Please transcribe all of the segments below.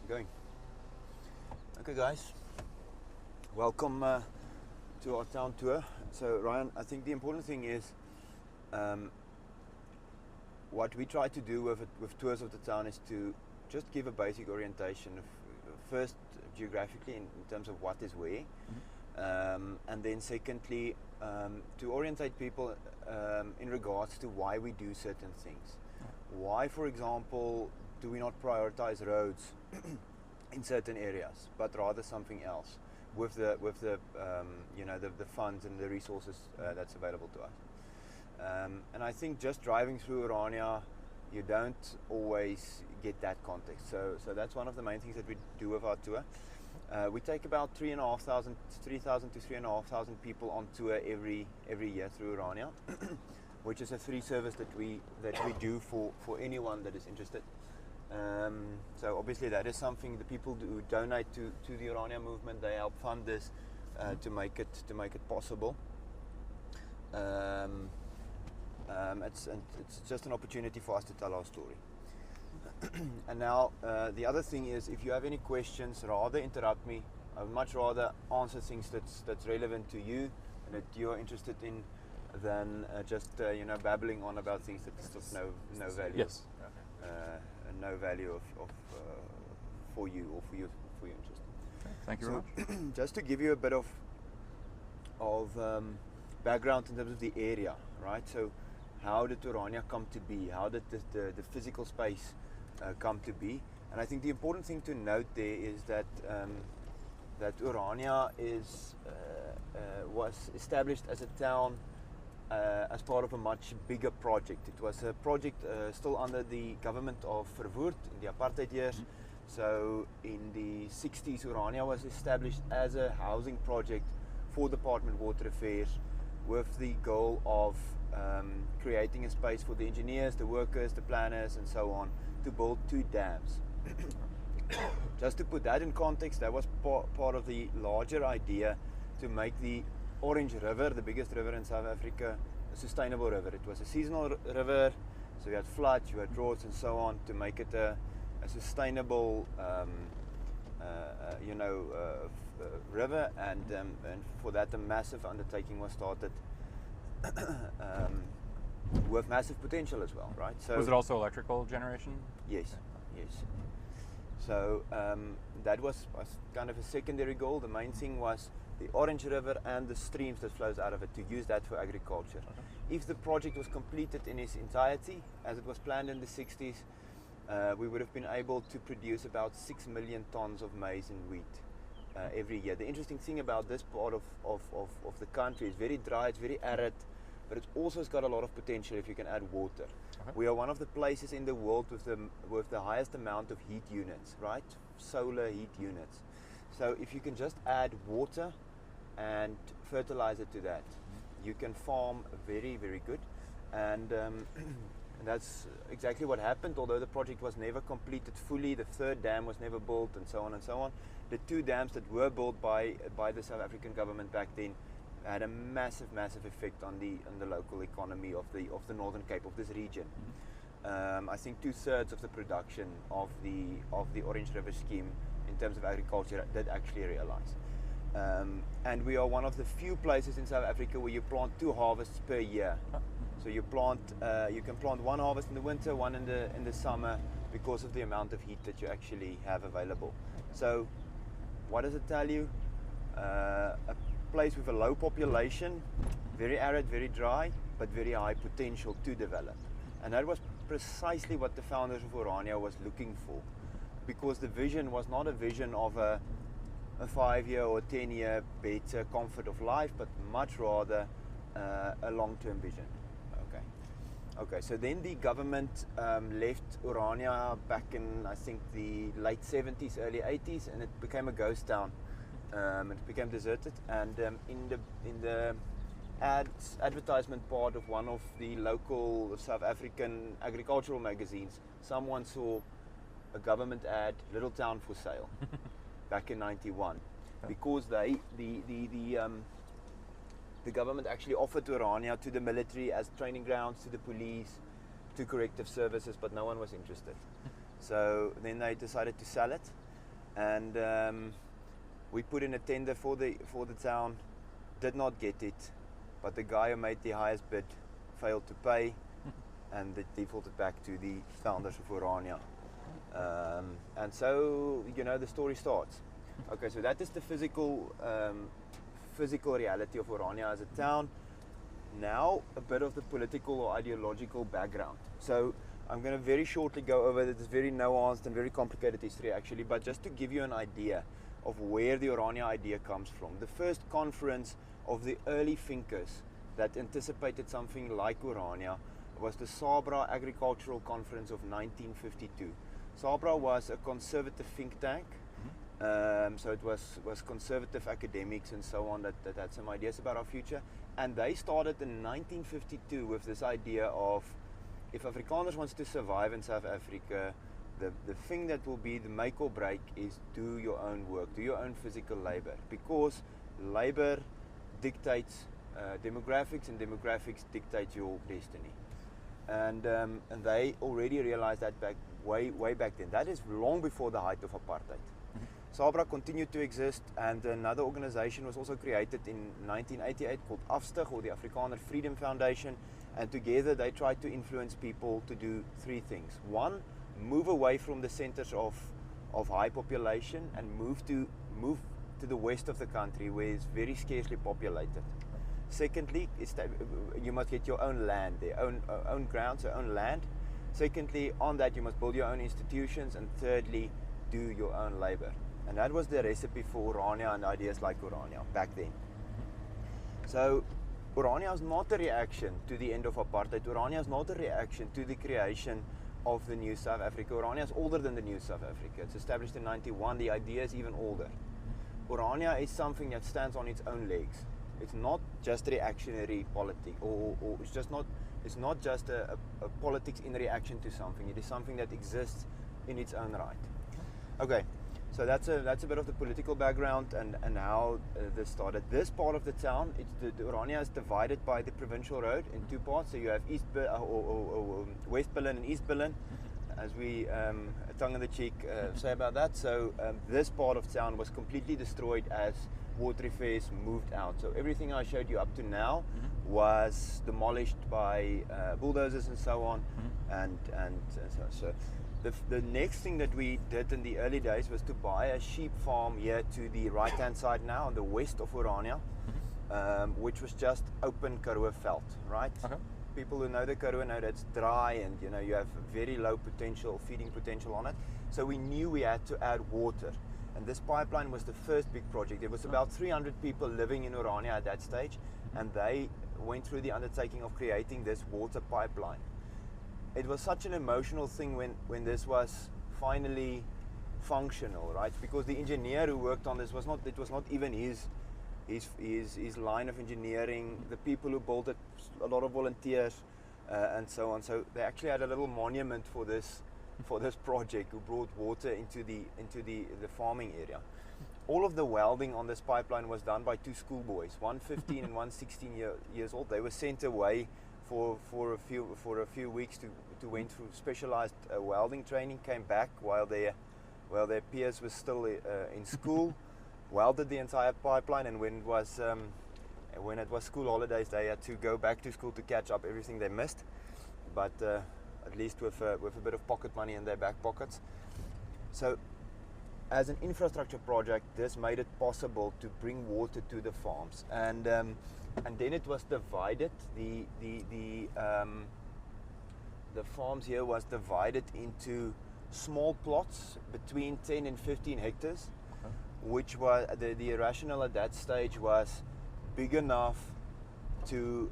Going. Okay guys, welcome to our town tour. So Ryan, I think the important thing is what we try to do with tours of the town is to just give a basic orientation of first geographically in terms of what is where, and then secondly to orientate people in regards to why we do certain things. Why, for example, do we not prioritize roads in certain areas, but rather something else with the funds and the resources that's available to us. And I think just driving through Orania, you don't always get that context. So that's one of the main things that we do with our tour. We take about 3,000 to 3,500 people on tour every year through Orania, which is a free service that we do for anyone that is interested. So obviously that is something the people who donate to the Orania movement, they help fund this to make it possible. It's just an opportunity for us to tell our story. And now the other thing is, if you have any questions, rather interrupt me. I would much rather answer things that's relevant to you and that you're interested in than just babbling on about things that's of no value. Yes. No value for you or for your interest. Okay. Thank you very much. Just to give you a bit of background in terms of the area, right? So, how did Orania come to be? How did the physical space come to be? And I think the important thing to note there is that Orania was established as a town as part of a much bigger project. It was a project still under the government of Kaalvoet in the apartheid years. So in the 60s, Orania was established as a housing project for Department of Water Affairs, with the goal of creating a space for the engineers, the workers, the planners and so on to build 2 dams. Just to put that in context, that was part of the larger idea to make the Orange River, the biggest river in South Africa, a sustainable river. It was a seasonal river, so you had floods, you had droughts and so on, to make it a sustainable river, and for that a massive undertaking was started with massive potential as well, right? So was it also electrical generation? Yes, yes. So that was kind of a secondary goal. The main thing was the Orange River and the streams that flows out of it, to use that for agriculture. If the project was completed in its entirety, as it was planned in the 60s, we would have been able to produce about 6 million tons of maize and wheat every year. The interesting thing about this part of the country is very dry, it's very arid, but it's also got a lot of potential if you can add water. We are one of the places in the world with the highest amount of heat units, right? Solar heat units. So if you can just add water and fertilizer to that, you can farm very, very good. And that's exactly what happened. Although the project was never completed fully, the 3rd dam was never built, and so on and so on. The 2 dams that were built by the South African government back then had a massive effect on the local economy of the Northern Cape, of this region. I think 2/3 of the production of the Orange River scheme in terms of agriculture did actually realize. And we are one of the few places in South Africa where you plant 2 harvests per year. So you can plant 1 harvest in the winter, 1 in the summer, because of the amount of heat that you actually have available. So what does it tell you? A place with a low population, very arid, very dry, but very high potential to develop. And that was precisely what the founders of Orania was looking for, because the vision was not a vision of a 5-year or 10-year better comfort of life, but much rather a long-term vision. Okay, so then the government left Orania back in, I think, the late 70s, early 80s, and it became a ghost town. It became deserted, and in the advertisement part of one of the local South African agricultural magazines, someone saw a government ad, "Little town for sale," back in '91, because the government actually offered Orania to the military as training grounds, to the police, to corrective services, but no one was interested. So then they decided to sell it. and we put in a tender for the town, did not get it, but the guy who made the highest bid failed to pay, and it defaulted back to the founders of Orania. And so, you know, the story starts. Okay, so that is the physical reality of Orania as a town. Now, a bit of the political or ideological background. So, I'm going to very shortly go over this very nuanced and very complicated history actually, but just to give you an idea of where the Orania idea comes from. The first conference of the early thinkers that anticipated something like Orania was the Sabra Agricultural Conference of 1952. Sabra was a conservative think tank, so it was conservative academics and so on that had some ideas about our future, and they started in 1952 with this idea of, if Afrikaners wants to survive in South Africa, the thing that will be the make or break is do your own work, do your own physical labor, because labor dictates demographics, and demographics dictate your destiny. And they already realized that way back then. That is long before the height of apartheid. Sabra continued to exist, and another organization was also created in 1988 called Afstig, or the Afrikaner Freedom Foundation, and together they tried to influence people to do three things. One, move away from the centers of high population and move to the west of the country where it's very scarcely populated. Secondly, you must get your own land there, own grounds, your own land. Secondly, on that you must build your own institutions, and thirdly, do your own labor. And that was the recipe for Orania and ideas like Orania back then. So Orania is not a reaction to the end of apartheid. Orania is not a reaction to the creation of the new South Africa. Orania is older than the new South Africa. It's established in 91. The idea is even older. Orania is something that stands on its own legs. It's not just reactionary politics, or it's not just a politics in reaction to something. It is something that exists in its own right. Okay, so that's a bit of the political background and how this started. This part of the town, the Orania is divided by the provincial road in two parts. So you have West Berlin and East Berlin, as we tongue in the cheek say about that. So this part of town was completely destroyed as water affairs moved out. So everything I showed you up to now was demolished by bulldozers and so on, and so. The next thing that we did in the early days was to buy a sheep farm here to the right hand side now on the west of Orania, which was just open Karoo veld, right? Okay. People who know the Karoo know that's dry, and you know you have very low potential, feeding potential on it. So we knew we had to add water, and this pipeline was the first big project. There was about 300 people living in Orania at that stage, and they went through the undertaking of creating this water pipeline. It was such an emotional thing when this was finally functional, right? Because the engineer who worked on this was not even his line of engineering. The people who built it, a lot of volunteers and so on. So they actually had a little monument for this project, who brought water into the farming area. All of the welding on this pipeline was done by two schoolboys, one 15 and one 16 years old. They were sent away for a few weeks to went through specialized welding training, came back while their peers were still in school, welded the entire pipeline, and when it was school holidays, they had to go back to school to catch up everything they missed, but at least with a bit of pocket money in their back pockets. So as an infrastructure project, this made it possible to bring water to the farms, and then it was divided. The farms here was divided into small plots between 10 and 15 hectares, which was the rationale at that stage was big enough to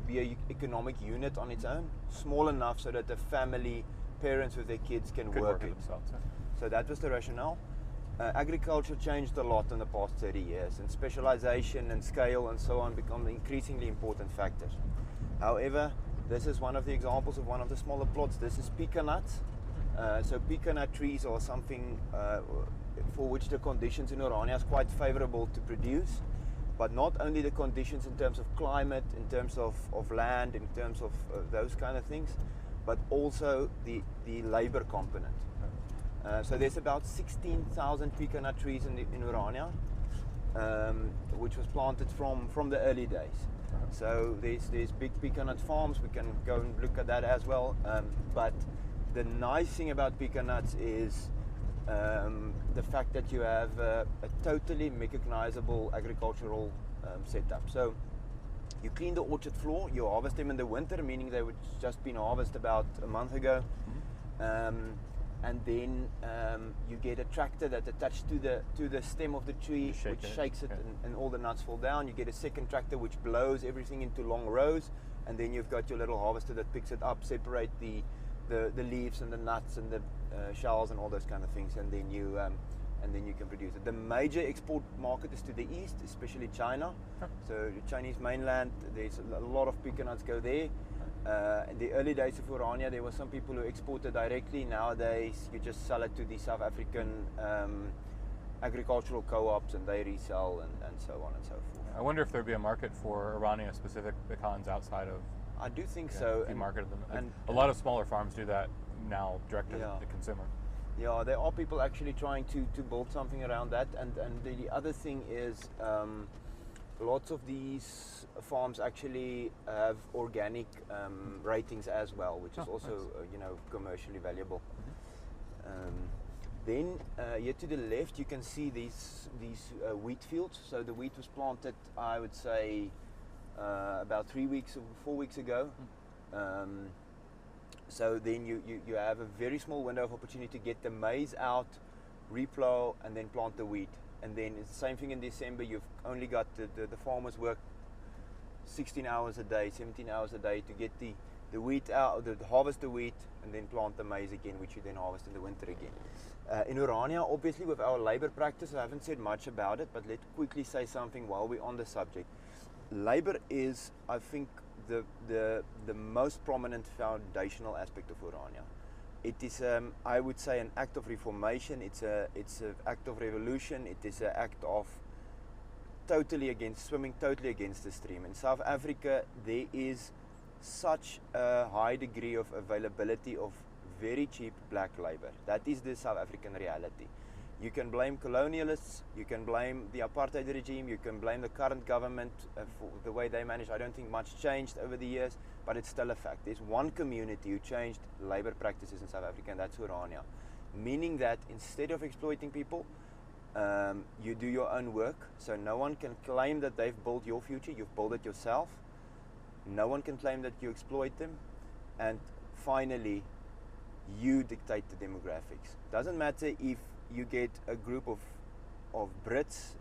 be an economic unit on its own, small enough so that the family, parents with their kids can work it. So that was the rationale. Agriculture changed a lot in the past 30 years, and specialization and scale and so on become increasingly important factors. However, this is one of the examples of one of the smaller plots. This is pecan nuts. So pecan nut trees are something for which the conditions in Orania is quite favorable to produce, but not only the conditions in terms of climate, in terms of land, in terms of those kind of things, but also the labor component. So there's about 16,000 pecan nut trees in Orania, which was planted from the early days. So there's big pecan nut farms. We can go and look at that as well. But the nice thing about pecan nuts is the fact that you have a totally mechanizable agricultural setup. So you clean the orchard floor, you harvest them in the winter, meaning they would just been harvested about a month ago. And then you get a tractor that attached to the stem of the tree, which shakes it, and all the nuts fall down. You get a second tractor which blows everything into long rows, and then you've got your little harvester that picks it up, separate the leaves and the nuts and the shells and all those kind of things, and then you can produce it. The major export market is to the east, especially China. So the Chinese mainland, there's a lot of pecan nuts go there. In the early days of Orania, there were some people who exported directly. Nowadays, you just sell it to the South African agricultural co-ops, and they resell and so on and so forth. I wonder if there'd be a market for Orania-specific pecans outside of. I do think so. If you marketed them, and a lot of smaller farms do that now, direct to the consumer. Yeah, there are people actually trying to build something around that, and the other thing is. Lots of these farms actually have organic ratings as well, which is also nice. Commercially valuable. Then here to the left, you can see these wheat fields. So the wheat was planted, I would say, about 3 weeks or 4 weeks ago. So then you have a very small window of opportunity to get the maize out, replow, and then plant the wheat. And then it's the same thing in December. You've only got the farmers work 16 hours a day, 17 hours a day to get the wheat out, harvest the wheat, and then plant the maize again, which you then harvest in the winter again. In Orania, obviously, with our labor practice, I haven't said much about it, but let's quickly say something while we're on the subject. Labor is, I think, the most prominent foundational aspect of Orania. It is, I would say, an act of reformation. It's an act of revolution. It is an act of swimming totally against the stream. In South Africa, there is such a high degree of availability of very cheap black labor. That is the South African reality. You can blame colonialists, you can blame the apartheid regime, you can blame the current government for the way they manage. I don't think much changed over the years, but it's still a fact. There's one community who changed labor practices in South Africa, and that's Orania. Meaning that instead of exploiting people, you do your own work. So no one can claim that they've built your future, you've built it yourself. No one can claim that you exploit them. And finally, you dictate the demographics. Doesn't matter if you get a group of Brits,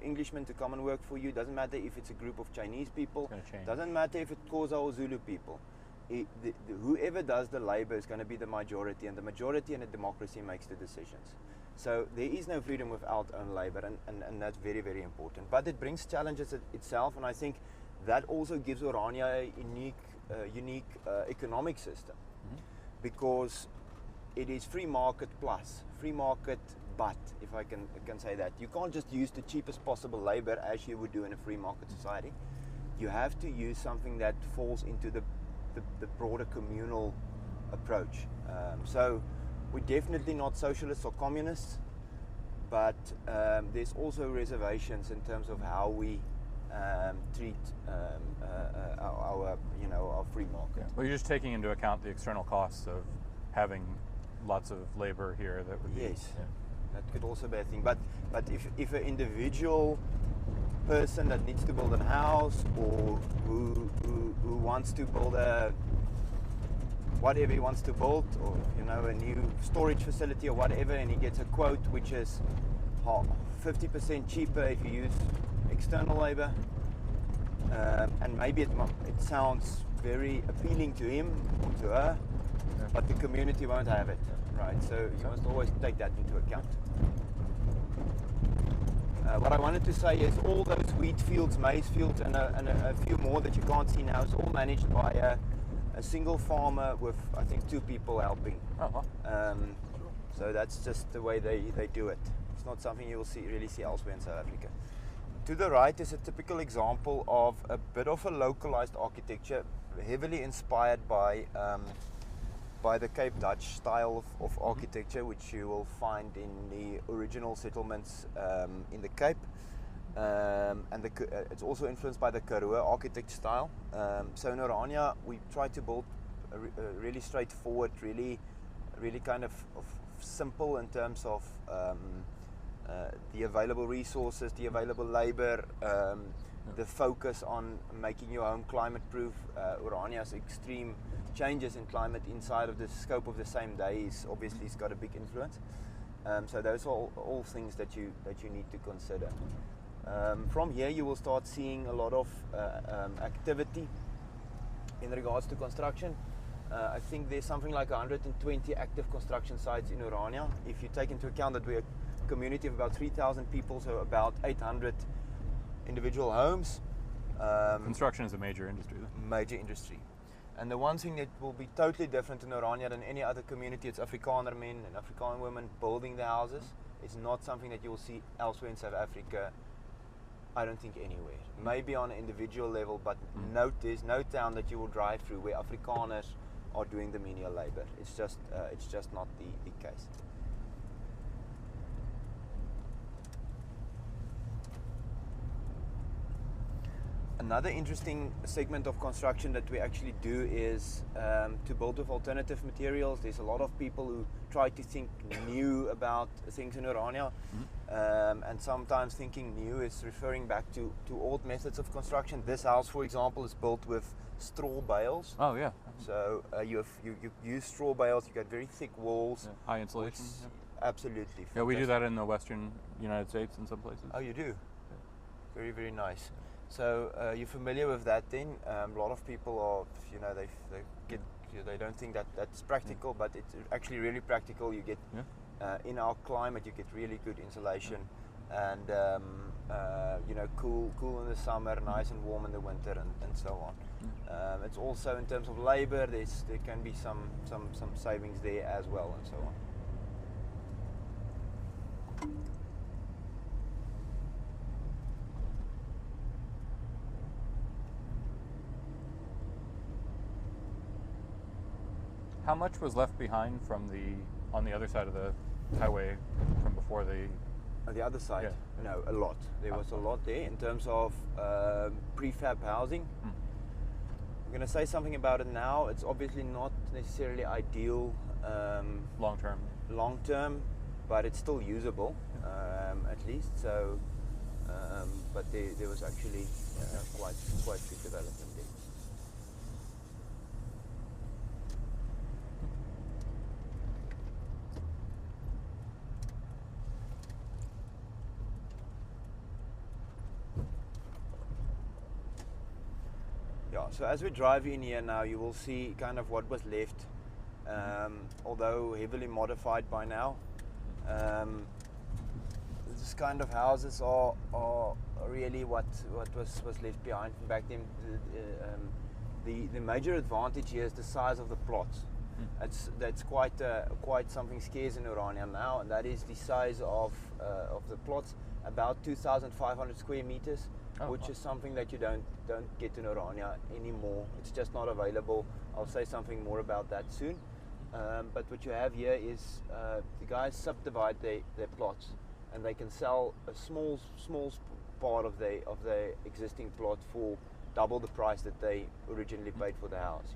Englishmen to come and work for you. Doesn't matter if it's a group of Chinese people. Doesn't matter if it's Xhosa or Zulu people. Whoever does the labor is going to be the majority, and the majority in a democracy makes the decisions. So there is no freedom without own labor, and that's very, very important. But it brings challenges itself, and I think that also gives Orania a unique economic system, because it is free market plus, free market but, if I can say that. You can't just use the cheapest possible labor as you would do in a free market society. You have to use something that falls into the broader communal approach. So we're definitely not socialists or communists, but there's also reservations in terms of how we treat our free market. Well, you're just taking into account the external costs of having lots of labor here that would be... Yes, that could also be a thing. But if an individual person that needs to build a house, or who wants to build whatever he wants to build, or a new storage facility or whatever, and he gets a quote which is 50% cheaper if you use external labor, and maybe it sounds very appealing to him or to her, but the community won't have it, right? So you must always take that into account. What I wanted to say is all those wheat fields, maize fields, and a few more that you can't see now is all managed by a single farmer with, I think, 2 people helping. So that's just the way they do it. It's not something you will really see elsewhere in South Africa. To the right is a typical example of a bit of a localized architecture, heavily inspired by by the Cape Dutch style of architecture, which you will find in the original settlements in the Cape. And it's also influenced by the Karoo architect style. So in Orania, we try to build a really straightforward, really kind of simple in terms of the available resources, the available labor, the focus on making your home climate proof. Orania's extreme changes in climate inside of the scope of the same day is obviously it's got a big influence. So those are all things that you need to consider. From here you will start seeing a lot of activity in regards to construction. I think there's something like 120 active construction sites in Orania. If you take into account that we're a community of about 3,000 people, so about 800 individual homes. Construction is a major industry then. Major industry. And the one thing that will be totally different in Orania than any other community, it's Afrikaner men and Afrikaner women building the houses. It's not something that you will see elsewhere in South Africa. I don't think anywhere. Maybe on an individual level, but there's no town that you will drive through where Afrikaners are doing the menial labor. It's just not the case. Another interesting segment of construction that we actually do is to build with alternative materials. There's a lot of people who try to think new about things in Orania, and sometimes thinking new is referring back to old methods of construction. This house, for example, is built with straw bales. Oh yeah. So you use straw bales. You get very thick walls, high insulation. Absolutely. Yeah, we do that in the Western United States in some places. Oh, you do? Very, very nice. So you're familiar with that then? A lot of people are, they don't think that that's practical, but it's actually really practical. You get, in our climate, you get really good insulation, and cool in the summer, nice and warm in the winter, and so on. It's also in terms of labor, there can be some savings there as well, and so on. How much was left behind on the other side of the highway from before the... On the other side? Yeah. No, a lot. There was a lot there in terms of prefab housing. I'm going to say something about it now. It's obviously not necessarily ideal long term, but it's still usable, at least. So, but there was actually quite good development there. So as we drive in here now, you will see kind of what was left, although heavily modified by now. This kind of houses are really what was left behind from back then. The major advantage here is the size of the plots. That's quite something scarce in Orania now, and that is the size of the plots, about 2,500 square meters. Which is something that you don't get in Orania anymore. It's just not available. I'll say something more about that soon. But what you have here is the guys subdivide their plots, and they can sell a small part of the existing plot for double the price that they originally paid for the house.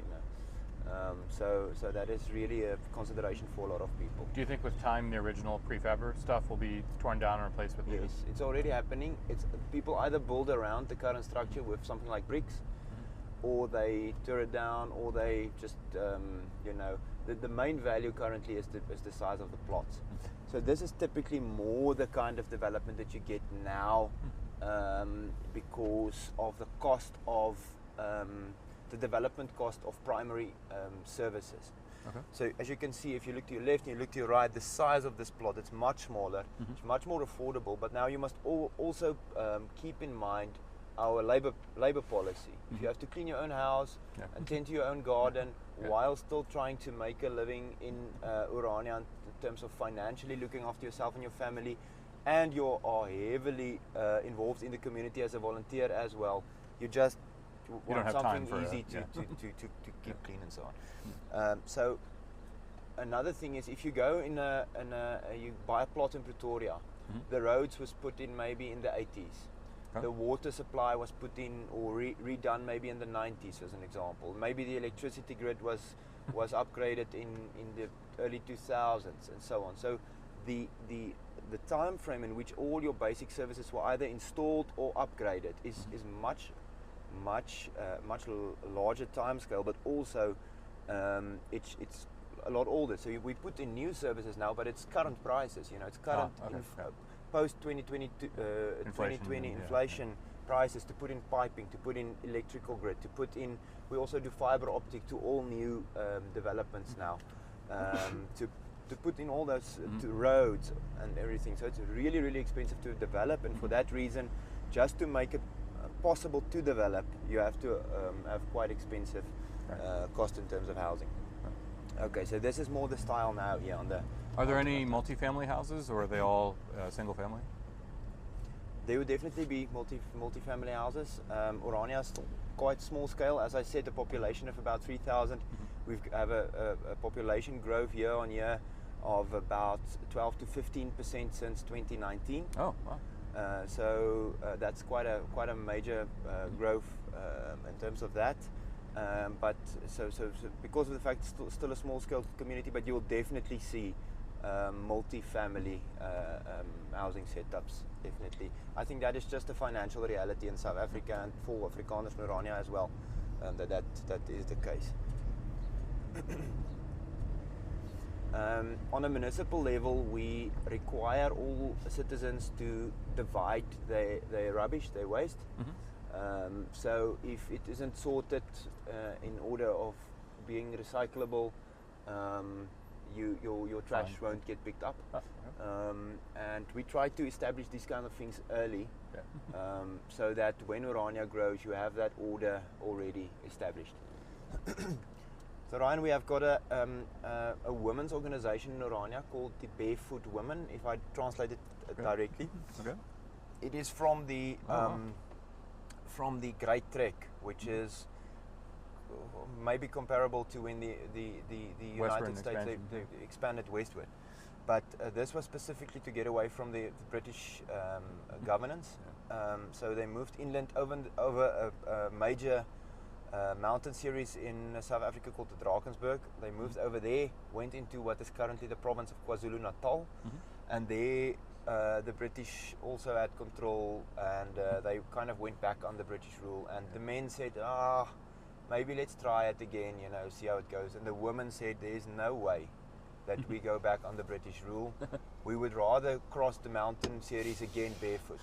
So that is really a consideration for a lot of people. Do you think with time the original prefab stuff will be torn down and replaced with new? Yes, it's already happening. People either build around the current structure with something like bricks, or they tear it down, or they just the main value currently is the size of the plots. So this is typically more the kind of development that you get now, because of the cost of the development cost of primary services. Okay. So as you can see, if you look to your left and you look to your right, the size of this plot, it's much smaller, it's much more affordable, but now you must also keep in mind our labor policy. If you have to clean your own house and tend to your own garden while still trying to make a living in Orania in terms of financially looking after yourself and your family, and you are heavily involved in the community as a volunteer as well, you want something easy to keep clean and so on. So another thing is, if you go you buy a plot in Pretoria, the roads was put in maybe in the 80s. Okay. The water supply was put in or redone maybe in the 90s, as an example. Maybe the electricity grid was upgraded in the early 2000s, and so on. So the time frame in which all your basic services were either installed or upgraded is much larger time scale, but also it's a lot older. So we put in new services now, but it's current prices. It's current post 2020 inflation prices, to put in piping, to put in electrical grid, to put in. We also do fiber optic to all new developments now, to put in all those to roads and everything. So it's really, really expensive to develop, and for that reason, just to make it possible to develop, you have to have quite expensive cost in terms of housing. Okay, so this is more the style now here on the. Are there any multi-family houses, or are they all single family? There would definitely be multi-family houses. Orania is still quite small scale. As I said, a population of about 3,000. We have a population growth year on year of about 12 to 15% since 2019. Oh, wow. So that's quite a major growth in terms of that. But so because of the fact it's still a small scale community, but you will definitely see multi-family housing setups. Definitely, I think that is just a financial reality in South Africa, and for Afrikaners in Orania as well, that is the case. On a municipal level, we require all citizens to divide their rubbish, their waste. So if it isn't sorted in order of being recyclable, your trash won't get picked up. And we try to establish these kind of things early, so that when Orania grows, you have that order already established. So Ryan, we have got a women's organization in Orania called the Barefoot Women, if I translate it directly. Okay. It is from the Great Trek, which is maybe comparable to when the United States they expanded westward. But this was specifically to get away from the British governance. So they moved inland over a major mountain series in South Africa called the Drakensberg. They moved over there, went into what is currently the province of KwaZulu-Natal, and there the British also had control, and they kind of went back under British rule. And the men said, maybe let's try it again, see how it goes. And the women said, there's no way that we go back under British rule. We would rather cross the mountain series again barefoot.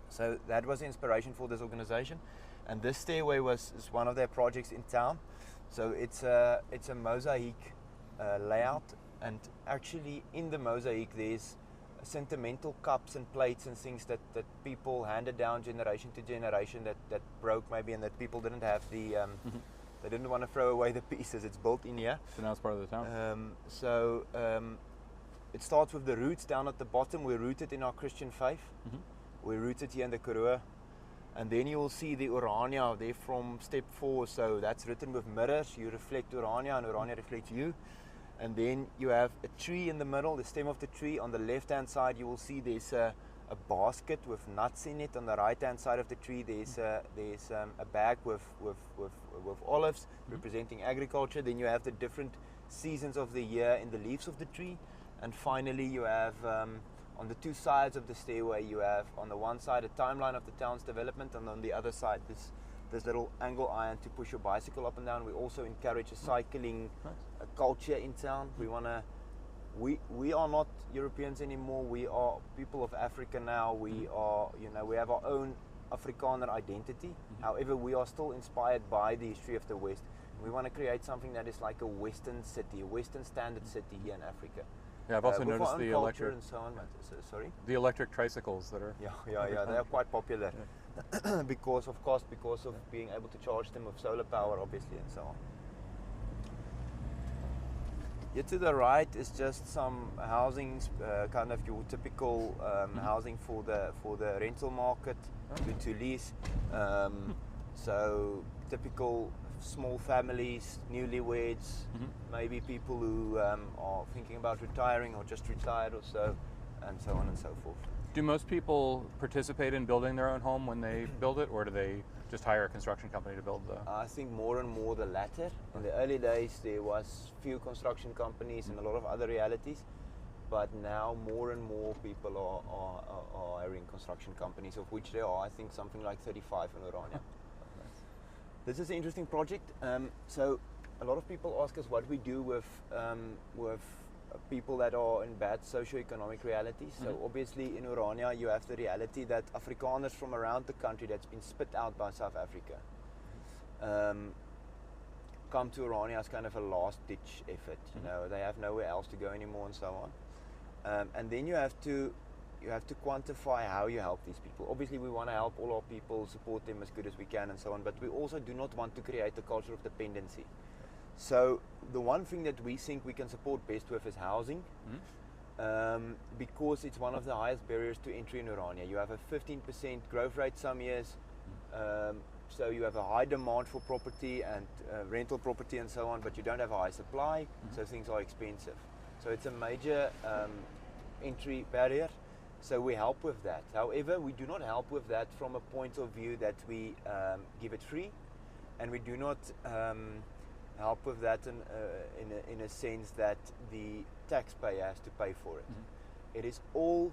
So that was the inspiration for this organization. And this stairway is one of their projects in town. So it's a mosaic layout, and actually in the mosaic there's sentimental cups and plates and things that people handed down generation to generation that broke maybe, and that people didn't have the they didn't want to throw away the pieces. It's built in here. So now it's part of the town. It starts with the roots down at the bottom. We're rooted in our Christian faith. We're rooted here in the Koöperatiewe. And then you will see the Orania there from step 4. So that's written with mirrors. You reflect Orania, and Orania reflects you. And then you have a tree in the middle, the stem of the tree. On the left-hand side, you will see there's a basket with nuts in it. On the right-hand side of the tree, there's a bag with olives representing agriculture. Then you have the different seasons of the year in the leaves of the tree. And finally, you have on the two sides of the stairway, you have on the one side a timeline of the town's development, and on the other side this little angle iron to push your bicycle up and down. We also encourage a cycling culture in town. We are not Europeans anymore. We are people of Africa now. We are, we have our own Afrikaner identity. However, we are still inspired by the history of the West. We want to create something that is like a Western city, a Western standard city here in Africa. Yeah, I've also noticed the electric and so on. Sorry. The electric tricycles that are. Yeah. They are quite popular because of cost, because of being able to charge them with solar power, obviously, and so on. Here to the right is just some housing, kind of your typical housing for the rental market to lease. So typical small families, newlyweds, maybe people who are thinking about retiring or just retired or so, and so on and so forth. Do most people participate in building their own home when they build it, or do they just hire a construction company to build the... I think more and more the latter. In the early days there was few construction companies and a lot of other realities, but now more and more people are hiring construction companies, of which there are, I think, something like 35 in Orania. This is an interesting project. So a lot of people ask us what we do with people that are in bad socio-economic realities. So obviously in Orania you have the reality that Afrikaners from around the country that's been spit out by South Africa come to Orania as kind of a last-ditch effort. You know, they have nowhere else to go anymore and so on. And then you have to quantify how you help these people. Obviously we want to help all our people, support them as good as we can and so on, but we also do not want to create a culture of dependency. So the one thing that we think we can support best with is housing, because it's one of the highest barriers to entry in Orania. You have a 15% growth rate some years, so you have a high demand for property and rental property and so on, but you don't have a high supply, so things are expensive. So it's a major entry barrier, so we help with that. However, we do not help with that from a point of view that we give it free, and we do not help with that in a sense that the taxpayer has to pay for it. It is all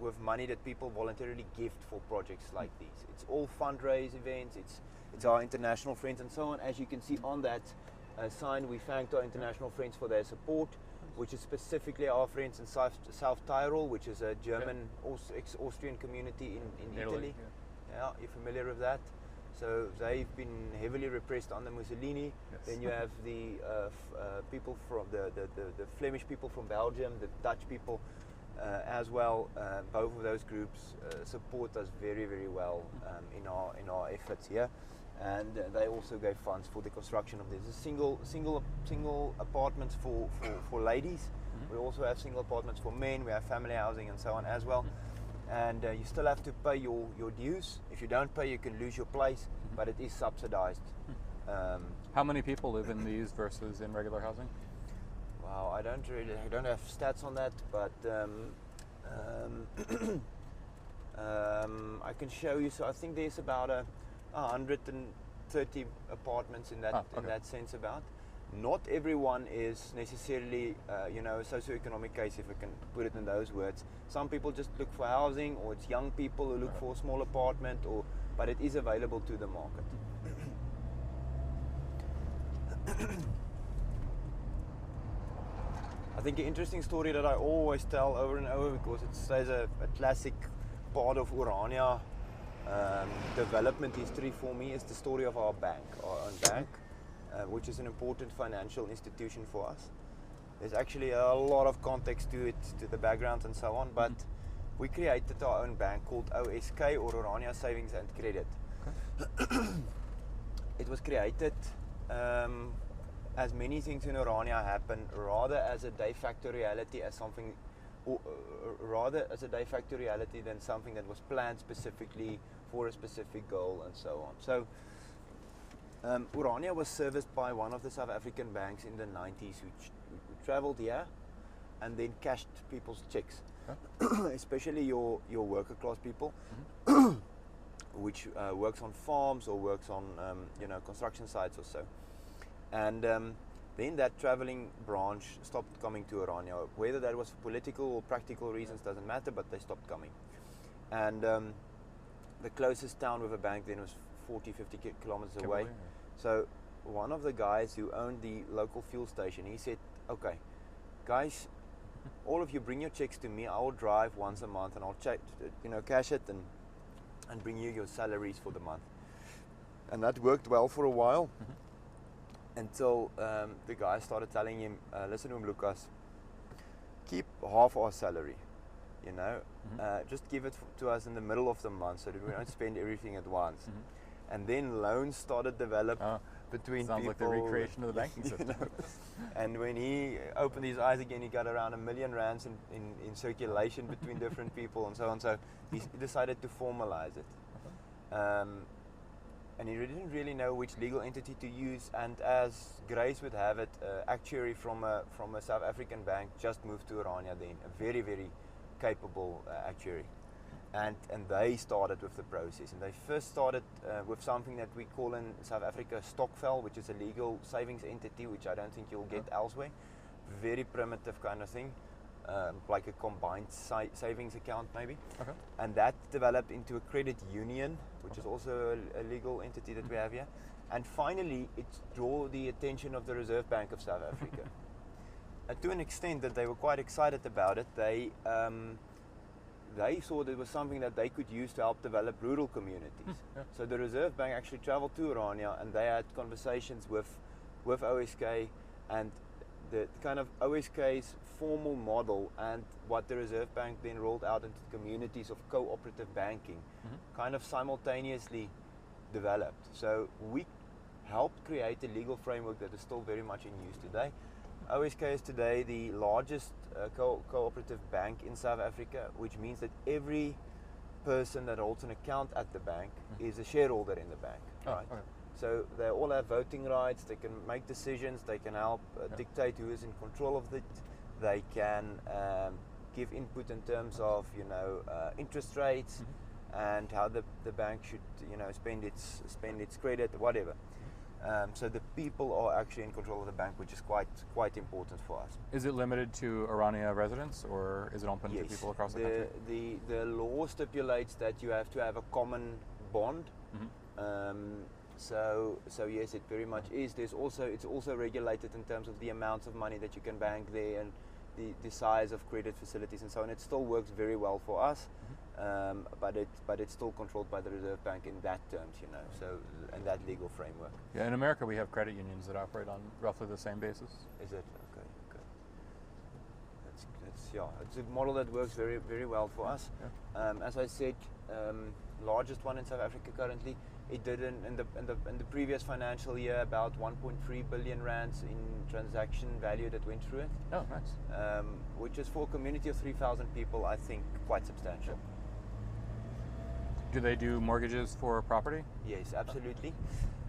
with money that people voluntarily gift for projects like these. It's all fundraise events, it's our international friends and so on. As you can see on that sign, we thanked our international friends for their support, which is specifically our friends in South Tyrol, which is a German, ex-Austrian community in Italy. Yeah, you're familiar with that? So they've been heavily repressed under Mussolini. Then you have the people from the Flemish people from Belgium, the Dutch people as well. Both of those groups support us very, very well in our efforts here, and they also gave funds for the construction of this. Single apartments for ladies. We also have single apartments for men. We have family housing and so on as well. And you still have to pay your dues. If you don't pay, you can lose your place, but it is subsidized. How many people live in these versus in regular housing? Wow, I don't have stats on that, but I can show you. So I think there's about 130 apartments in that in that sense about. Not everyone is necessarily, a socio-economic case, if I can put it in those words. Some people just look for housing, or it's young people who look for a small apartment, but it is available to the market. I think an interesting story that I always tell over and over, because it says a classic part of Orania development history for me, is the story of our bank, our own bank. Which is an important financial institution for us. There's actually a lot of context to it, to the background and so on, but we created our own bank called OSK, or Orania Savings and Credit. It was created, as many things in Orania happen, rather as a de facto reality, as something, or rather as a de facto reality than something that was planned specifically for a specific goal and so on. So Orania was serviced by one of the South African banks in the 90s who traveled here and then cashed people's checks, especially your worker class people, which works on farms or works on construction sites or so. And then that traveling branch stopped coming to Orania. Whether that was for political or practical reasons doesn't matter, but they stopped coming. And the closest town with a bank then was 40-50 kilometers away. So one of the guys who owned the local fuel station, he said, okay, guys, all of you bring your checks to me. I will drive once a month and I'll cash it and bring you your salaries for the month. And that worked well for a while, until the guy started telling him, listen to him, Lucas, keep half our salary, just give it to us in the middle of the month so that we don't spend everything at once. And then loans started develop between sounds people. Like the recreation of the banking system. And when he opened his eyes again, he got around R1 million in circulation between different people and so on. So he decided to formalize it. and he didn't really know which legal entity to use. And as Grace would have it, actuary from a South African bank just moved to Orania then, a very, very capable actuary. And they started with the process. And they first started with something that we call in South Africa stokvel, which is a legal savings entity, which I don't think you'll get elsewhere. Very primitive kind of thing, like a combined savings account maybe. Okay. And that developed into a credit union, which is also a legal entity that we have here. And finally, it drew the attention of the Reserve Bank of South Africa. To an extent that they were quite excited about it. They thought it was something that they could use to help develop rural communities. Yeah. So the Reserve Bank actually traveled to Orania, and they had conversations with OSK, and the kind of OSK's formal model and what the Reserve Bank then rolled out into communities of cooperative banking kind of simultaneously developed. So we helped create a legal framework that is still very much in use today. OSK is today the largest cooperative bank in South Africa, which means that every person that holds an account at the bank is a shareholder in the bank. Right? Okay. So they all have voting rights, they can make decisions, they can help dictate who is in control of it, they can give input in terms of interest rates and how the bank should spend its credit, whatever. So the people are actually in control of the bank, which is quite important for us. Is it limited to Orania residents, or is it open to people across the country? The law stipulates that you have to have a common bond. So yes, it very much is. It's also regulated in terms of the amounts of money that you can bank there and the size of credit facilities and so on. It still works very well for us, but it's still controlled by the Reserve Bank in that terms, So in that legal framework. Yeah, in America we have credit unions that operate on roughly the same basis. Is it? Okay. It's a model that works very, very well for us. Yeah. As I said, largest one in South Africa currently. It did in the previous financial year about 1.3 billion rands in transaction value that went through it. Oh, nice. Which is for a community of 3,000 people, I think, quite substantial. Do they do mortgages for property? Yes, absolutely.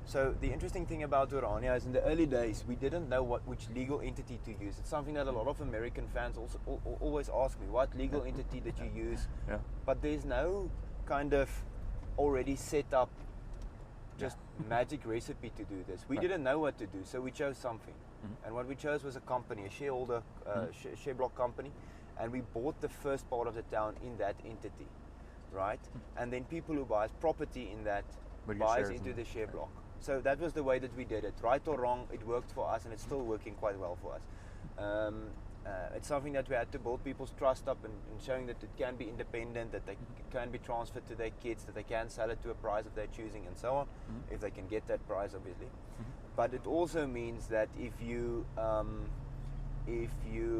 So the interesting thing about Orania is in the early days we didn't know which legal entity to use. It's something that a lot of American fans also always ask me, what legal entity did you use? Yeah. But there's no kind of already set up just magic recipe to do this. We didn't know what to do, so we chose something. And what we chose was a company, a shareholder, share block company, and we bought the first part of the town in that entity, right? And then people who buys property in that buys into the share block. So that was the way that we did it. Right or wrong, it worked for us, and it's still working quite well for us. It's something that we had to build people's trust up and showing that it can be independent, that it can be transferred to their kids, that they can sell it to a price of their choosing and so on, if they can get that price obviously. But it also means that if you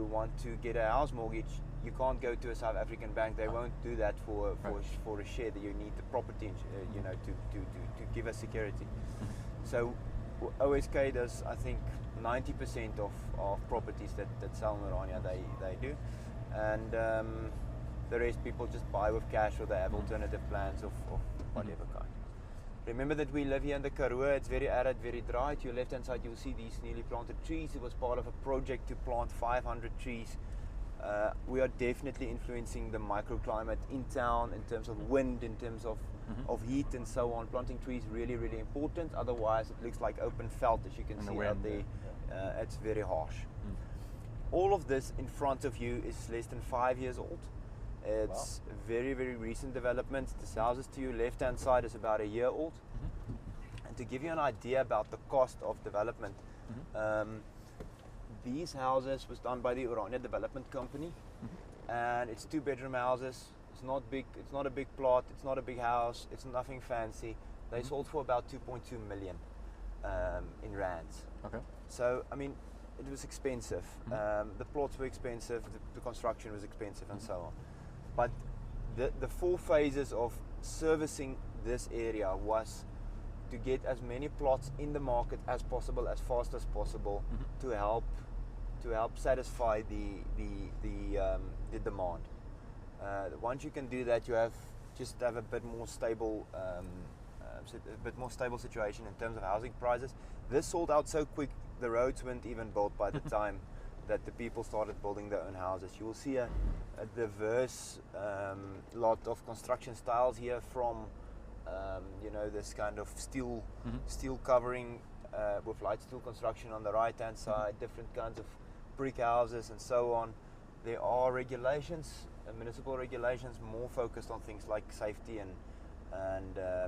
want to get a house mortgage, you can't go to a South African bank. They won't do that for a share. That you need the property, to give us security. So OSK does, I think, 90% of properties that sell in Orania, they do, and the rest people just buy with cash, or they have alternative plans of whatever kind. Remember that we live here in the Kaalvoet. It's very arid, very dry. To your left hand side you'll see these newly planted trees. It was part of a project to plant 500 trees. We are definitely influencing the microclimate in town in terms of wind, in terms of heat and so on. Planting trees really, really important. Otherwise it looks like open veld, as you can see out there. It's very harsh. All of this in front of you is less than 5 years old. It's very, very recent development. This houses to your left hand side is about a year old. And to give you an idea about the cost of development, these houses was done by the Orania Development Company, and it's 2-bedroom houses. It's not big. It's not a big plot. It's not a big house. It's nothing fancy. They sold for about 2.2 million in rands. Okay. So I mean, it was expensive. The plots were expensive. The construction was expensive, and so on. But the 4 phases of servicing this area was to get as many plots in the market as possible, as fast as possible, to help satisfy the demand. Once you can do that, you have a bit more stable a bit more stable situation in terms of housing prices. This sold out so quick, the roads weren't even built by the time that the people started building their own houses. You will see a diverse lot of construction styles here, from you know, this kind of steel covering with light steel construction on the right hand side, different kinds of brick houses and so on. There are regulations, municipal regulations, more focused on things like safety and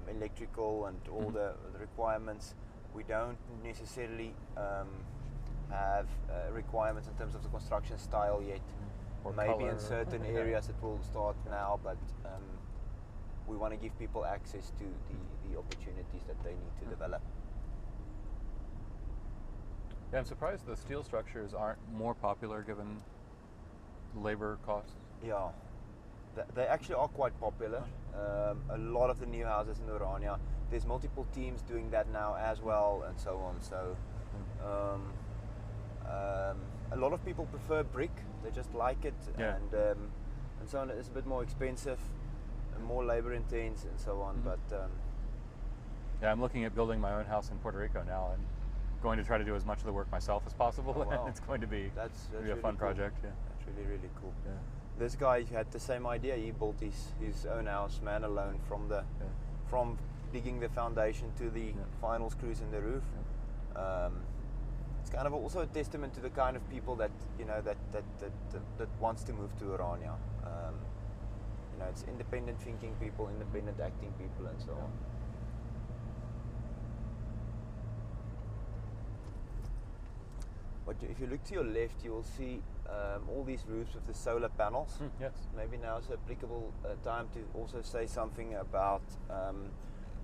electrical and all the requirements. We don't necessarily have requirements in terms of the construction style yet. Or maybe color. in certain areas it will start now, but we want to give people access to the opportunities that they need to develop. Yeah, I'm surprised the steel structures aren't more popular given labor costs. Yeah, they actually are quite popular. A lot of the new houses in Orania, there's multiple teams doing that now as well, and so on. So a lot of people prefer brick. They just like it, and so on. It's a bit more expensive and more labor intense and so on. But yeah, I'm looking at building my own house in Puerto Rico now, and going to try to do as much of the work myself as possible. Oh, wow. It's going to be that's a really fun cool. project. Yeah, that's really cool. yeah. This guy had the same idea. He built his own house, man alone, from digging the foundation to the final screws in the roof. It's kind of also a testament to the kind of people that, you know, that wants to move to Orania. You know, it's independent thinking people, independent acting people, and so on. But if you look to your left, you will see all these roofs with the solar panels. Yes. Maybe now is an applicable time to also say something about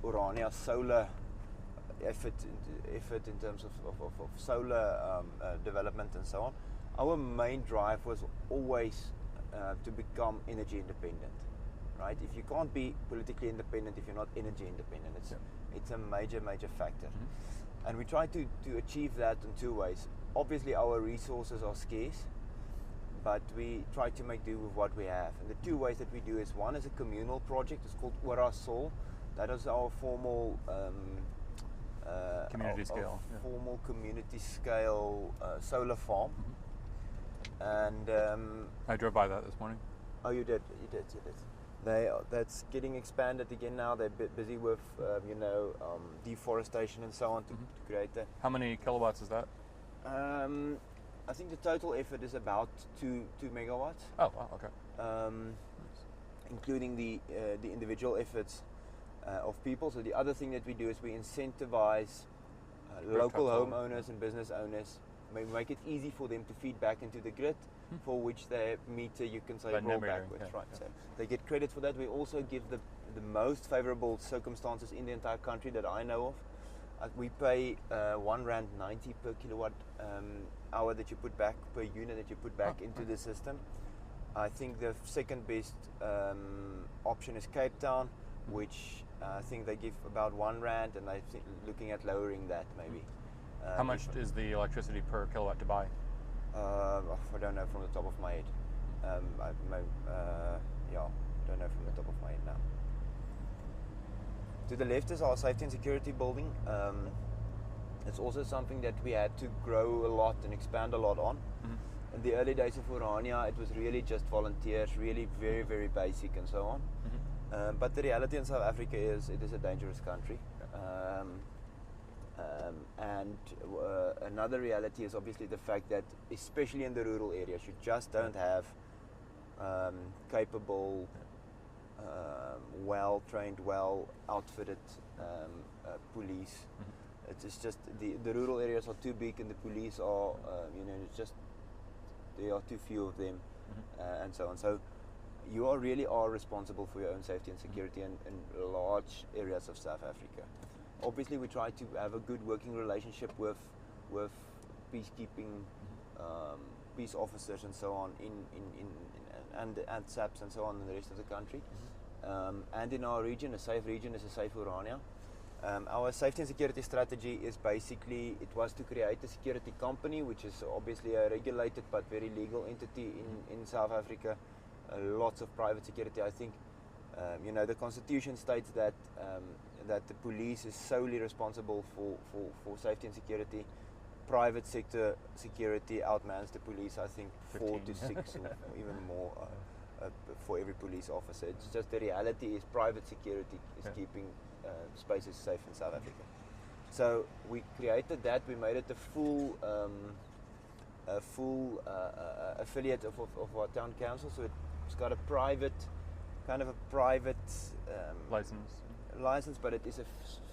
Orania's solar effort in terms of solar development and so on. Our main drive was always to become energy independent, right? If you can't be politically independent if you're not energy independent, it's a major factor. And we try to achieve that in two ways. Obviously our resources are scarce, but we try to make do with what we have. And the two ways that we do is, one is a communal project. It's called Orasol. That is our formal Community scale. Formal community scale solar farm. And I drove by that this morning. oh, you did. That's getting expanded again now. They're busy with you know, deforestation and so on to create that. How many kilowatts is that? I think the total effort is about 2 megawatts. Oh, wow, okay. Including the individual efforts of people. So the other thing that we do is we incentivize local homeowners and business owners. We make it easy for them to feed back into the grid, for which their meter, you can say, roll backwards, right? So they get credit for that. We also give the most favorable circumstances in the entire country that I know of. We pay R1.90 per kilowatt hour that you put back, per unit that you put back into the system. I think the second best option is Cape Town, which I think they give about R1, and I think looking at lowering that maybe. How much is the electricity per kilowatt to buy? I don't know from the top of my head. Don't know from the top of my head now. To the left is our safety and security building. It's also something that we had to grow a lot and expand a lot on. In the early days of Orania, it was really just volunteers, really very basic and so on. But the reality in South Africa is it is a dangerous country. And another reality is obviously the fact that, especially in the rural areas, you just don't have capable, well-trained, well-outfitted police. It's just the rural areas are too big, and the police are, you know, it's just there are too few of them, and so on. So you really are responsible for your own safety and security in large areas of South Africa. Obviously, we try to have a good working relationship with peacekeeping, peace officers and so on and SAPs and so on in the rest of the country. And in our region, a safe region is a safe Orania. Our safety and security strategy is basically, it was to create a security company, which is obviously a regulated but very legal entity in South Africa. Lots of private security. I think, you know, the Constitution states that that the police is solely responsible for safety and security. Private sector security outmans the police, I think, 4 to 6 or even more for every police officer. It's just the reality is private security is keeping spaces safe in South Africa. So we created that. We made it a full affiliate of our town council. So it's got a private, kind of a private license, but it is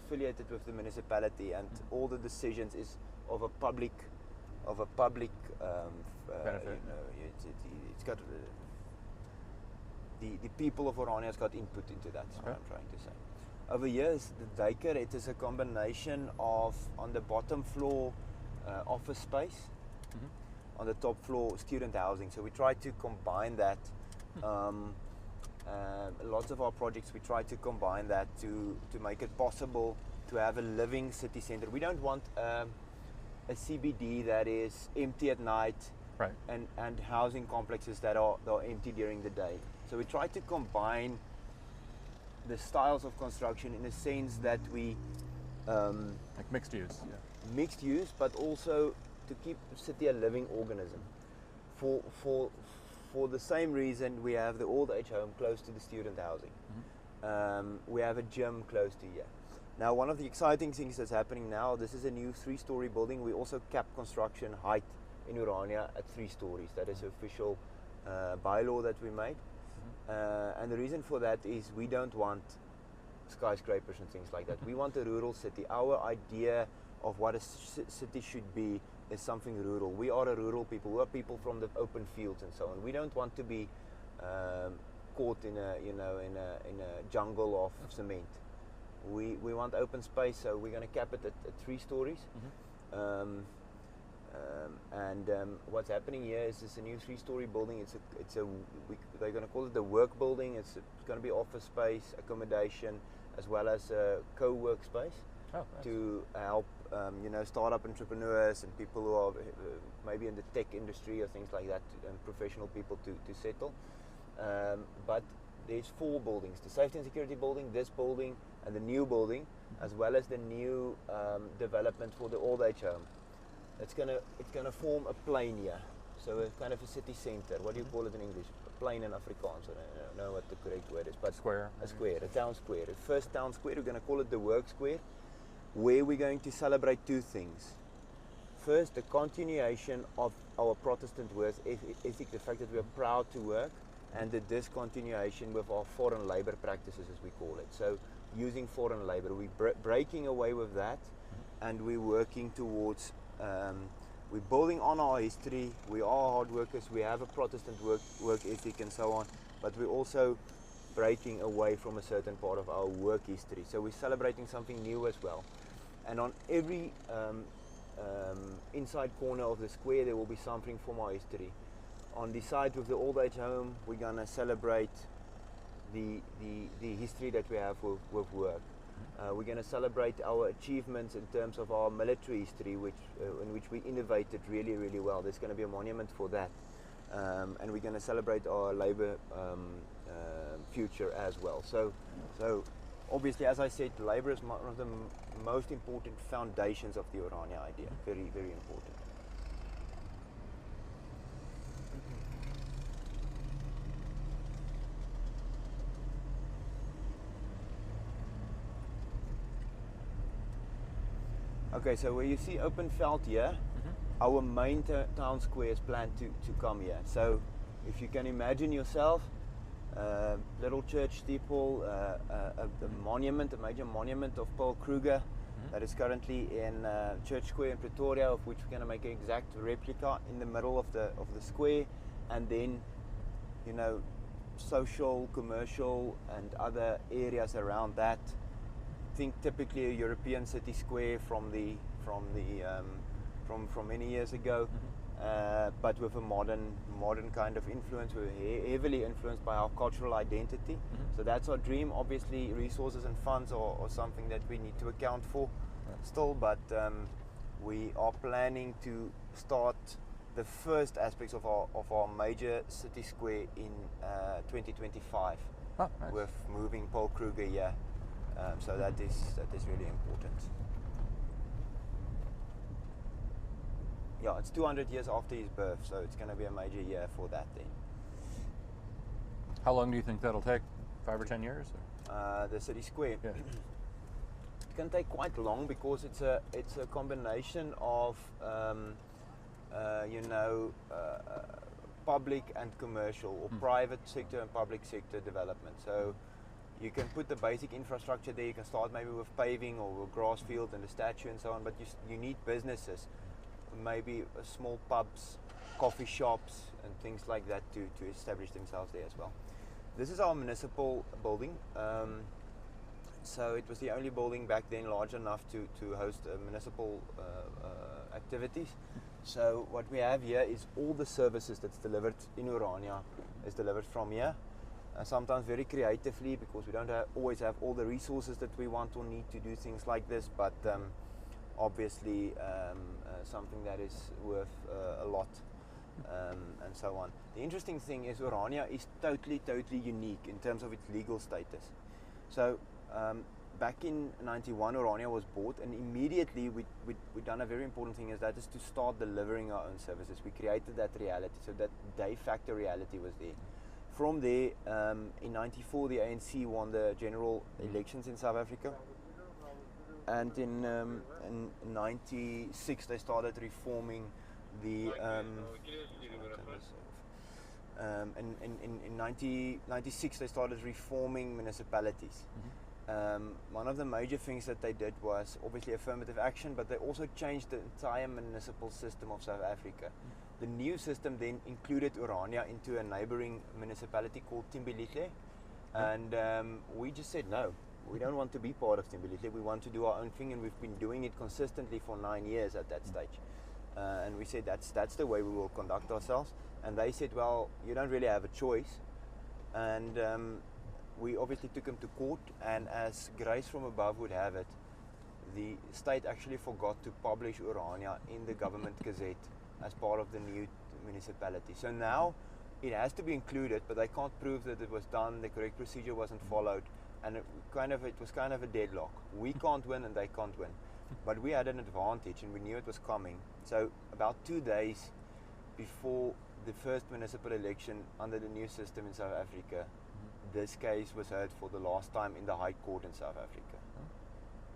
affiliated with the municipality, and all the decisions is of a public benefit. It's got the people of Orania has got input into that. Is what I'm trying to say. Over here is the Duiker. It is a combination of, on the bottom floor, office space, on the top floor student housing. So we try to combine that. Lots of our projects, we try to combine that to make it possible to have a living city centre. We don't want a CBD that is empty at night, and housing complexes that are empty during the day. So we try to combine the styles of construction in a sense that we like mixed use. Mixed use, but also to keep the city a living organism. For the same reason, we have the old age home close to the student housing. We have a gym close to here. Now, one of the exciting things that's happening now, this is a new 3-story building. We also cap construction height in Orania at 3 stories. That is the official bylaw that we made. And the reason for that is we don't want skyscrapers and things like that. We want a rural city. Our idea of what a city should be is something rural. We are a rural people. We are people from the open fields and so on. We don't want to be caught in a jungle of cement. We want open space, so we're going to cap it at 3 stories. What's happening here is it's a new 3-story building. They're going to call it the work building. It's going to be office space, accommodation, as well as a co-work space to help startup entrepreneurs and people who are maybe in the tech industry or things like that, and professional people to settle. But there's 4 buildings: the safety and security building, this building, and the new building, as well as the new development for the old age home. It's gonna form a plain here, so it's kind of a city centre. What do you call it in English? A plain in Afrikaans. I don't know what the correct word is, but square. A square, a town square. The first town square, we're gonna call it the work square, where we're going to celebrate 2 things. First, the continuation of our Protestant work ethic, the fact that we are proud to work, and the discontinuation with our foreign labour practices, as we call it. So using foreign labour, we're breaking away with that, and we're working towards, we're building on our history. We are hard workers, we have a Protestant work ethic and so on, but we're also breaking away from a certain part of our work history. So we're celebrating something new as well. And on every inside corner of the square, there will be something from our history. On the side with the old age home, we're going to celebrate the history that we have with work. We're going to celebrate our achievements in terms of our military history, in which we innovated really, really well. There's going to be a monument for that. And we're going to celebrate our labour future as well. So obviously, as I said, labour is one of the most important foundations of the Orania idea. Very, very important. Okay, so where you see open veld here, our main town square is planned to come here. So if you can imagine yourself, little church steeple, a monument, a major monument of Paul Kruger that is currently in Church Square in Pretoria, of which we're going to make an exact replica in the middle of the square, and then, social, commercial, and other areas around that. Think typically a European city square from many years ago, but with a modern kind of influence. We're heavily influenced by our cultural identity. So that's our dream. Obviously, resources and funds are something that we need to account for still, but we are planning to start the first aspects of our major city square in 2025. Oh, nice. With moving Paul Kruger here. So that is really important. Yeah, it's 200 years after his birth, so it's going to be a major year for that then. How long do you think that'll take? 5 or 10 years? Or? The city square. Yeah. It can take quite long because it's a combination of public and commercial, or private sector and public sector development. So you can put the basic infrastructure there. You can start maybe with paving or a grass field and a statue and so on, but you need businesses, maybe small pubs, coffee shops and things like that to establish themselves there as well. This is our municipal building. So it was the only building back then large enough to host municipal activities. So what we have here is all the services that's delivered in Orania is delivered from here. Sometimes very creatively, because we don't always have all the resources that we want or need to do things like this, but obviously something that is worth a lot, and so on. The interesting thing is Orania is totally unique in terms of its legal status. So back in 91, Orania was bought, and immediately we done a very important thing, is that is to start delivering our own services. We created that reality, so that de facto reality was there. From there, in 94, the ANC won the general elections in South Africa, and in 96 they started reforming the. In 96 they started reforming municipalities. One of the major things that they did was obviously affirmative action, but they also changed the entire municipal system of South Africa. The new system then included Orania into a neighboring municipality called Thimbilihle, and we just said no, we don't want to be part of Thimbilihle, we want to do our own thing, and we've been doing it consistently for 9 years at that stage. And we said that's the way we will conduct ourselves, and they said, well, you don't really have a choice, and we obviously took them to court, and as grace from above would have it, the state actually forgot to publish Orania in the government gazette as part of the new municipality. So now it has to be included, but they can't prove that it was done, the correct procedure wasn't followed, and it was kind of a deadlock. We can't win and they can't win. But we had an advantage and we knew it was coming. So about 2 days before the first municipal election under the new system in South Africa, this case was heard for the last time in the High Court in South Africa.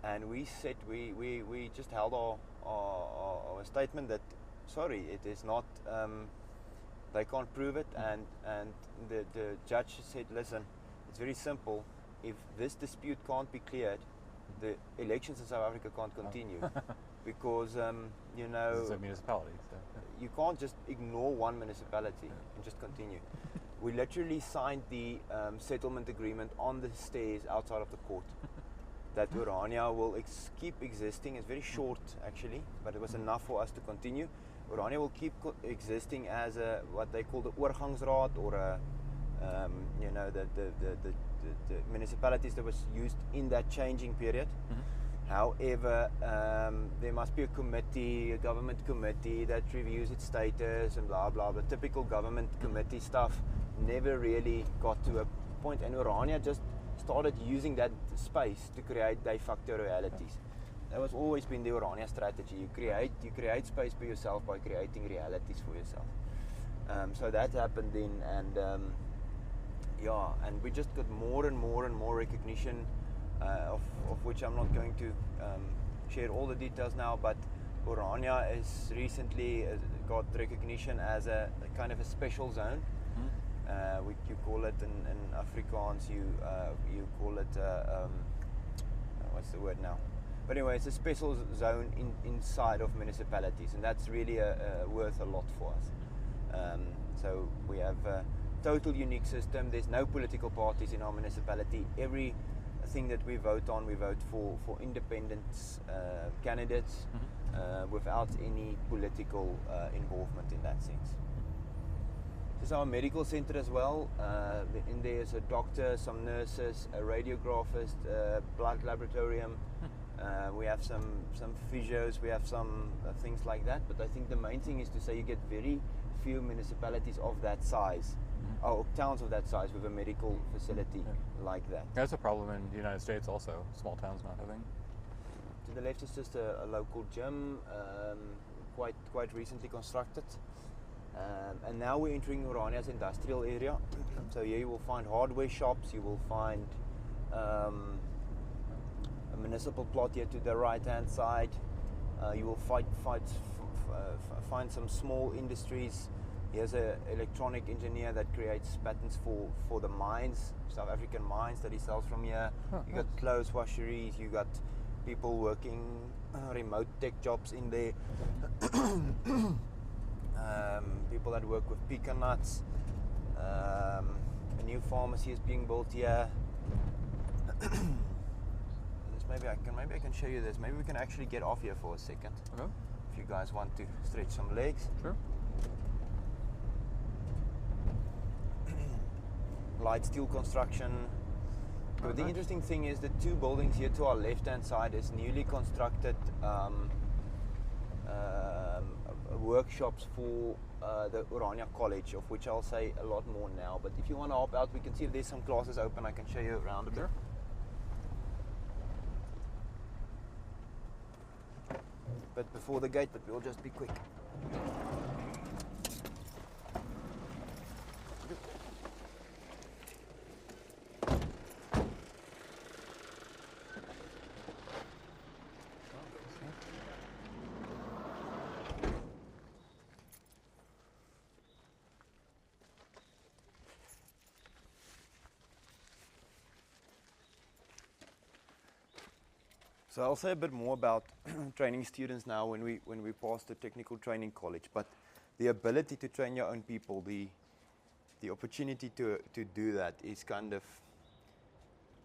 And we said, we just held our statement that, sorry, it is not, they can't prove it, and the judge said, listen, it's very simple, if this dispute can't be cleared, the elections in South Africa can't continue, because you know, it's a municipality, so. You can't just ignore one municipality and just continue. We literally signed the settlement agreement on the stairs outside of the court, that Orania will keep existing. It's very short actually, but it was enough for us to continue. Orania will keep existing as a, what they call the oorgangsraad, or a, you know, the municipalities that was used in that changing period. However, there must be a committee, a government committee that reviews its status and blah blah. The typical government committee stuff never really got to a point, and Orania just started using that space to create de facto realities. That was always been the Orania strategy. You create space for yourself by creating realities for yourself. So that happened then, and yeah, and we just got more and more recognition, of which I'm not going to share all the details now, but Orania has recently got recognition as a kind of a special zone. You call it in Afrikaans, you call it, what's the word now? But anyway, it's a special zone inside of municipalities, and that's really worth a lot for us. So we have a total unique system. There's no political parties in our municipality. Everything that we vote on, we vote for independent candidates, without any political involvement in that sense. This is our medical center as well. In there is a doctor, some nurses, a radiographist, blood laboratorium. We have some physios, we have some things like that. But I think the main thing is to say you get very few municipalities of that size, or towns of that size, with a medical facility like that. That's a problem in the United States also, small towns not having. To the left is just a local gym, quite recently constructed. And now we're entering Orania's industrial area. So here you will find hardware shops, you will find a municipal plot here to the right hand side. You will find some small industries. Here's an electronic engineer that creates patterns for the mines, South African mines that he sells from here. You got clothes washeries, you got people working remote tech jobs in there. People that work with pecan nuts. A new pharmacy is being built here. Maybe I can show you this. Maybe we can actually get off here for a second. Okay. If you guys want to stretch some legs. Sure. Light steel construction. But the interesting thing is the two buildings here to our left hand side is newly constructed workshops for the Orania College, of which I'll say a lot more now. But if you want to hop out, we can see if there's some classes open. I can show you around a bit. But before the gate, but we'll just be quick. So I'll say a bit more about training students now when we pass the technical training college. But the ability to train your own people, the opportunity to do that is kind of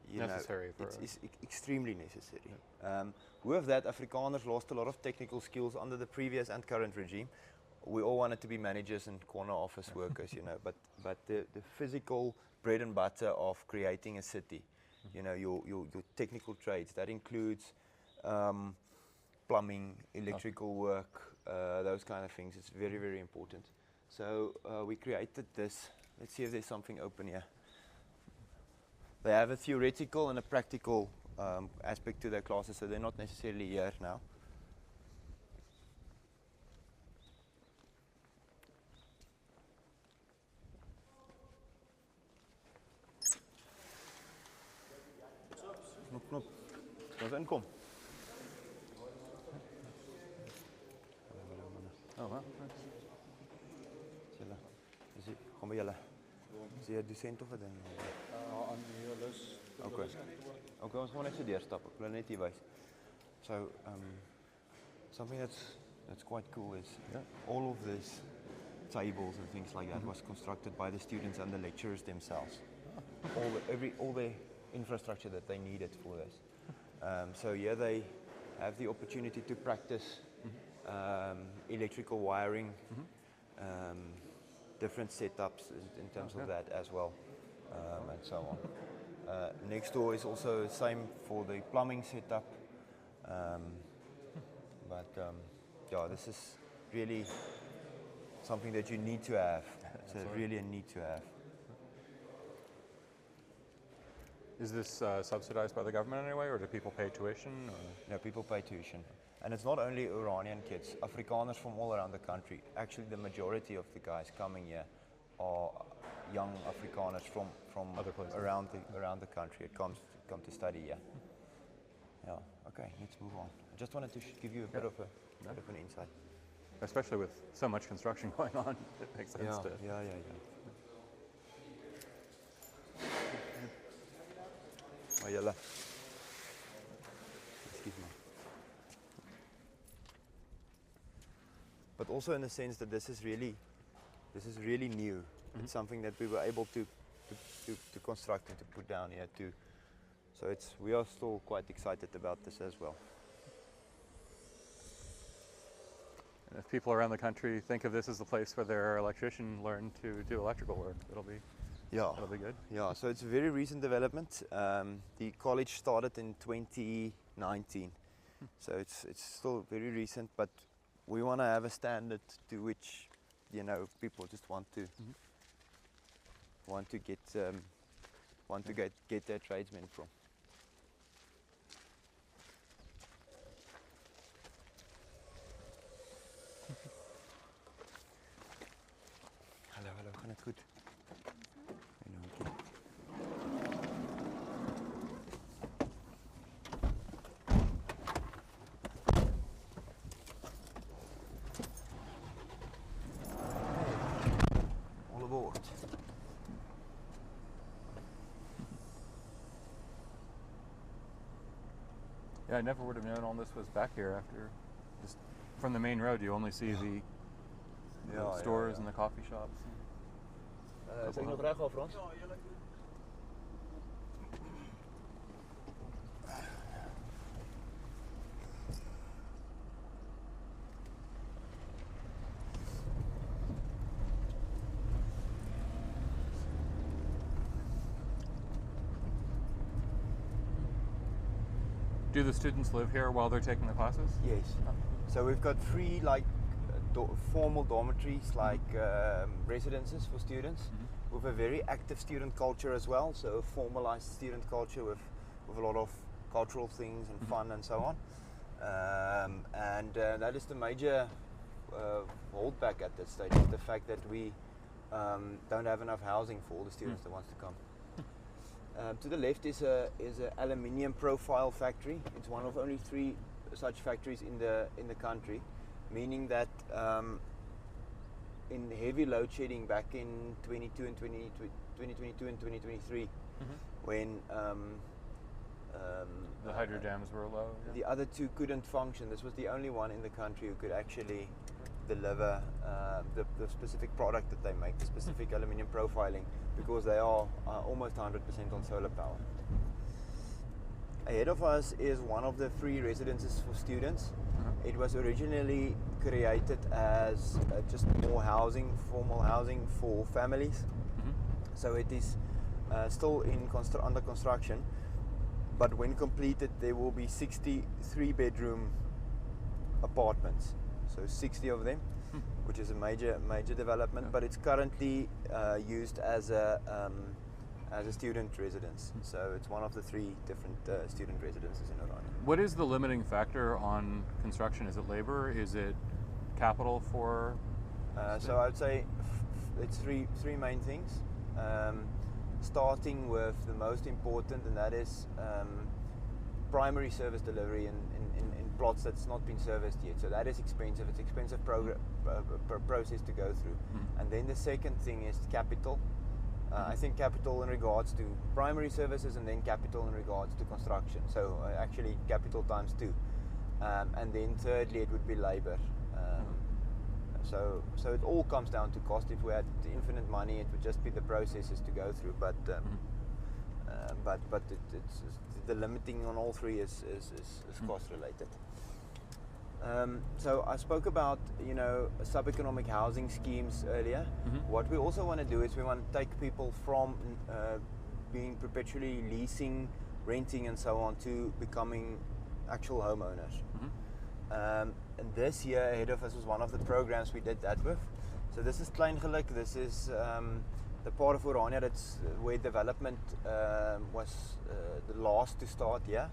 necessary. It's extremely necessary. Yeah. With that, Afrikaners lost a lot of technical skills under the previous and current regime. We all wanted to be managers and corner office workers, But the physical bread and butter of creating a city. Your technical trades, that includes plumbing, electrical work, those kind of things. It's very, very important. So we created this. Let's see if there's something open here. They have a theoretical and a practical aspect to their classes, so they're not necessarily here now. Knop. Ons inkom. Oh, wow. Julle. Dis hier, kom by julle. Is jy 'n dosent of 'n ding? Aan die lus. Okay. Okay, ons gaan net so deurstap. Ek wil net hier wys. So, something that's quite cool is all of these tables and things like that was constructed by the students and the lecturers themselves. All the infrastructure that they needed for this. So here they have the opportunity to practice electrical wiring, different setups in terms of that as well, and so on. Next door is also the same for the plumbing setup. This is really something that you need to have. It's really a need to have. Is this subsidized by the government in any way, or do people pay tuition? No, people pay tuition. And it's not only Oranian kids, Afrikaners from all around the country. Actually, the majority of the guys coming here are young Afrikaners from other places around the country. It come to study here. Yeah. Okay, let's move on. I just wanted to give you a bit of an insight. Especially with so much construction going on, it makes sense to. Yeah. Oh, julle. Excuse me. But also in the sense that this is really new. It's something that we were able to construct and to put down here too. So we are still quite excited about this as well. And if people around the country think of this as the place where their electrician learned to do electrical work, it'll be good. Yeah, so it's a very recent development. The college started in 2019, so it's still very recent, but we want to have a standard to which you know, people just want to get their tradesmen from. Hallo, gaan het goed? All aboard. Yeah, I never would have known all this was back here after, just from the main road you only see the stores and the coffee shops. Zeg nog reg al, Frans? Do the students live here while they're taking the classes? Yes. So we've got three like formal dormitories, like residences for students, with a very active student culture as well. So a formalized student culture with a lot of cultural things and fun and so on. And that is the major holdback at this stage, is the fact that we don't have enough housing for all the students that wants to come. To the left is a aluminium profile factory. It's one of only 3 such factories in the country, meaning that in heavy load shedding back in 2022 and 2023, when the hydro dams were low. Yeah. The other 2 couldn't function. This was the only one in the country who could actually deliver the specific product that they make, the specific aluminium profiling, because they are almost 100% on solar power. Ahead of us is one of the 3 residences for students. It was originally created as just more housing, formal housing for families. So it is still under construction, but when completed there will be 63 bedroom apartments. So 60 of them, which is a major development, but it's currently used as a student residence. So it's one of the 3 different student residences in Orania. What is the limiting factor on construction? Is it labor? Is it capital for? So I'd say it's three main things. Starting with the most important, and that is primary service delivery in plots that's not been serviced yet. So that is expensive. It's expensive process to go through. And then the second thing is capital. I think capital in regards to primary services, and then capital in regards to construction. So actually capital times 2. And then thirdly it would be labor. So it all comes down to cost. If we had infinite money, it would just be the processes to go through. But it's the limiting on all 3 is cost related. So I spoke about, you know, sub-economic housing schemes earlier. What we also want to do is we want to take people from being perpetually leasing, renting and so on, to becoming actual homeowners. And this year ahead of us was one of the programs we did that with. So this is Kleingelijk. This is the part of Orania that's where development was the last to start. Yeah,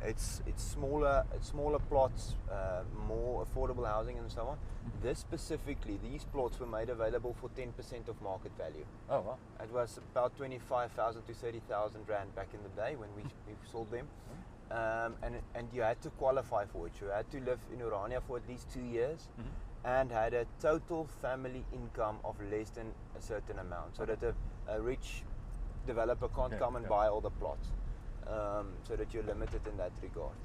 it's smaller plots, more affordable housing and so on. This specifically, these plots were made available for 10% of market value. Oh wow! It was about 25,000 to 30,000 rand back in the day when we sold them. And you had to qualify for it. You had to live in Orania for at least 2 years. And had a total family income of less than a certain amount, so that a rich developer can't come and buy all the plots, so that you're limited in that regard.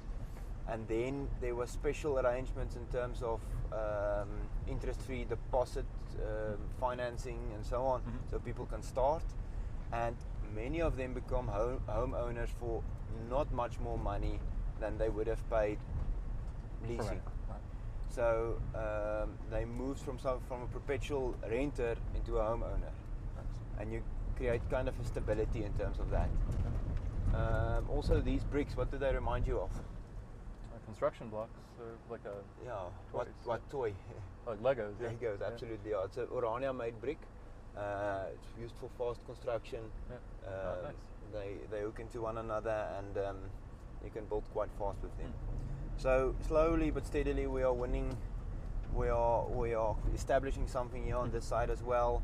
And then there were special arrangements in terms of interest-free deposit financing and so on, so people can start, and many of them become homeowners for not much more money than they would have paid leasing. So they moved from a perpetual renter into a homeowner, and you create kind of a stability in terms of that. Also, these bricks, what do they remind you of? construction blocks, like a Yeah, toys. what toy? like Legos. Yeah. Legos, absolutely. Yeah. It's a Orania made brick. It's used for fast construction. Yeah. Nice. They hook into one another, and you can build quite fast with them. So slowly but steadily we are winning. We are establishing something here on this side as well.